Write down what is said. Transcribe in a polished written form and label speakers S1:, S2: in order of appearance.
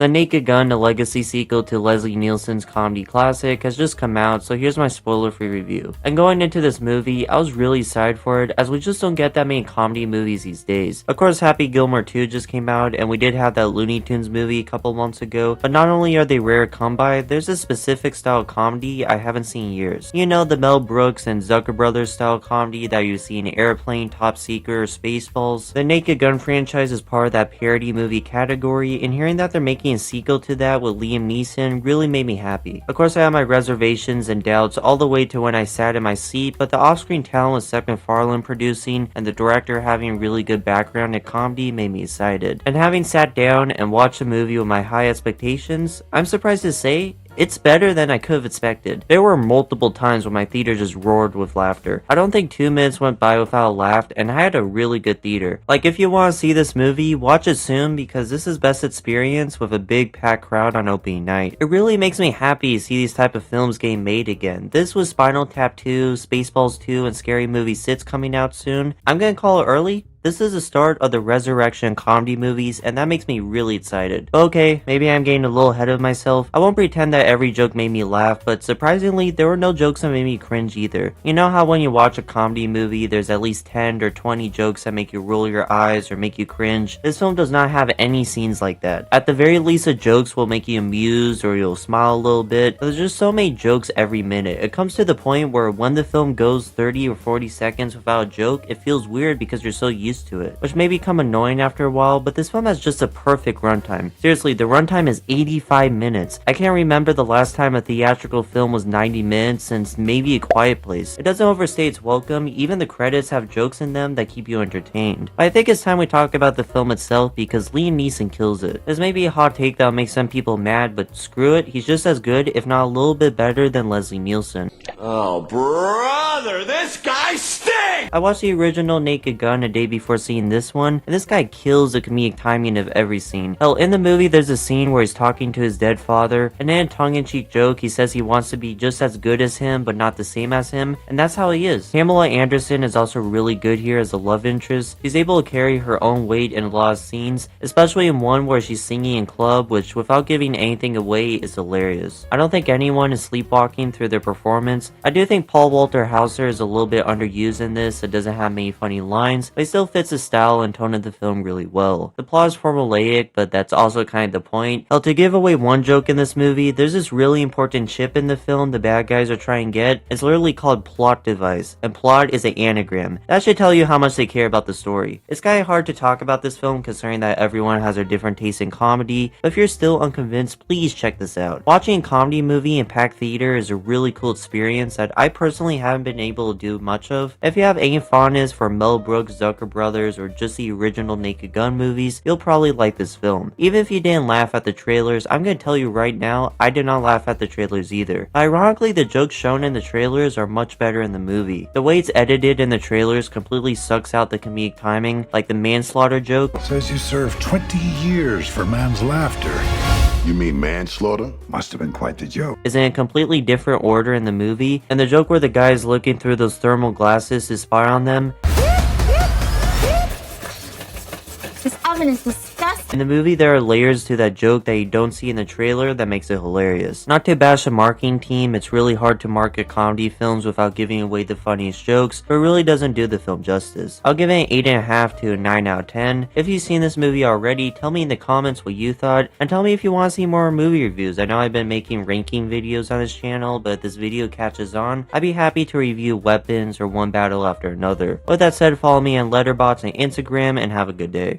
S1: The Naked Gun, the legacy sequel to Leslie Nielsen's comedy classic, has just come out, so here's my spoiler-free review. And going into this movie, I was really excited for it, as we just don't get that many comedy movies these days. Of course, Happy Gilmore 2 just came out, and we did have that Looney Tunes movie a couple months ago, but not only are they rare to come by, there's a specific style of comedy I haven't seen in years. You know, the Mel Brooks and Zucker Brothers style comedy that you see in Airplane, Top Secret, or Spaceballs. The Naked Gun franchise is part of that parody movie category, and hearing that they're making a sequel to that with Liam Neeson really made me happy. Of course, I had my reservations and doubts all the way to when I sat in my seat, but the off-screen talent with Seth MacFarlane producing and the director having really good background in comedy made me excited. And having sat down and watched the movie with my high expectations, I'm surprised to say, it's better than I could have expected. There were multiple times when my theater just roared with laughter. I don't think 2 minutes went by without a laugh, and I had a really good theater. Like, if you want to see this movie, watch it soon because this is best experience with a big packed crowd on opening night. It really makes me happy to see these type of films getting made again. This was Spinal Tap 2, Spaceballs 2, and Scary Movie 6 coming out soon. I'm gonna call it early. This is the start of the resurrection comedy movies, and that makes me really excited. Okay, maybe I'm getting a little ahead of myself. I won't pretend that every joke made me laugh, but surprisingly, there were no jokes that made me cringe either. You know how when you watch a comedy movie, there's at least 10 or 20 jokes that make you roll your eyes or make you cringe? This film does not have any scenes like that. At the very least, the jokes will make you amused or you'll smile a little bit, but there's just so many jokes every minute. It comes to the point where when the film goes 30 or 40 seconds without a joke, it feels weird because you're so used to it, which may become annoying after a while, but this film has just a perfect runtime. Seriously, the runtime is 85 minutes. I can't remember the last time a theatrical film was 90 minutes since maybe A Quiet Place. It doesn't overstay its welcome, even the credits have jokes in them that keep you entertained. But I think it's time we talk about the film itself because Liam Neeson kills it. This may be a hot take that'll make some people mad, but screw it, he's just as good, if not a little bit better than Leslie Nielsen.
S2: Oh, brother, this guy stinks!
S1: I watched the original Naked Gun a day before seeing this one, and this guy kills the comedic timing of every scene. Hell, in the movie there's a scene where he's talking to his dead father, and in a tongue-in-cheek joke he says he wants to be just as good as him but not the same as him, and that's how he is. Pamela Anderson is also really good here as a love interest. She's able to carry her own weight in a lot of scenes, especially in one where she's singing in club, which without giving anything away is hilarious. I don't think anyone is sleepwalking through their performance. I do think Paul Walter Hauser is a little bit underused in this. It doesn't have many funny lines, but he still fits the style and tone of the film really well. The plot is formulaic, but that's also kind of the point. Hell, to give away one joke in this movie, there's this really important chip in the film the bad guys are trying to get. It's literally called plot device, and plot is an anagram. That should tell you how much they care about the story. It's kind of hard to talk about this film considering that everyone has their different taste in comedy, but if you're still unconvinced, please check this out. Watching a comedy movie in packed theater is a really cool experience that I personally haven't been able to do much of. If you have any fondness for Mel Brooks, Zucker Brothers, or just the original Naked Gun movies, you'll probably like this film. Even if you didn't laugh at the trailers, I'm gonna tell you right now, I did not laugh at the trailers either. Ironically, the jokes shown in the trailers are much better in the movie. The way it's edited in the trailers completely sucks out the comedic timing, like the manslaughter joke.
S3: Says you served 20 years for man's laughter.
S2: You mean manslaughter?
S3: Must have been quite the joke.
S1: Is in a completely different order in the movie, and the joke where the guy is looking through those thermal glasses to spy on them.
S4: This oven is disgusting.
S1: In the movie, there are layers to that joke that you don't see in the trailer that makes it hilarious. Not to bash the marketing team, it's really hard to market comedy films without giving away the funniest jokes, but it really doesn't do the film justice. I'll give it an 8.5 to a 9 out of 10. If you've seen this movie already, tell me in the comments what you thought, and tell me if you want to see more movie reviews. I know I've been making ranking videos on this channel, but if this video catches on, I'd be happy to review weapons or one battle after another. With that said, follow me on Letterboxd and Instagram, and have a good day.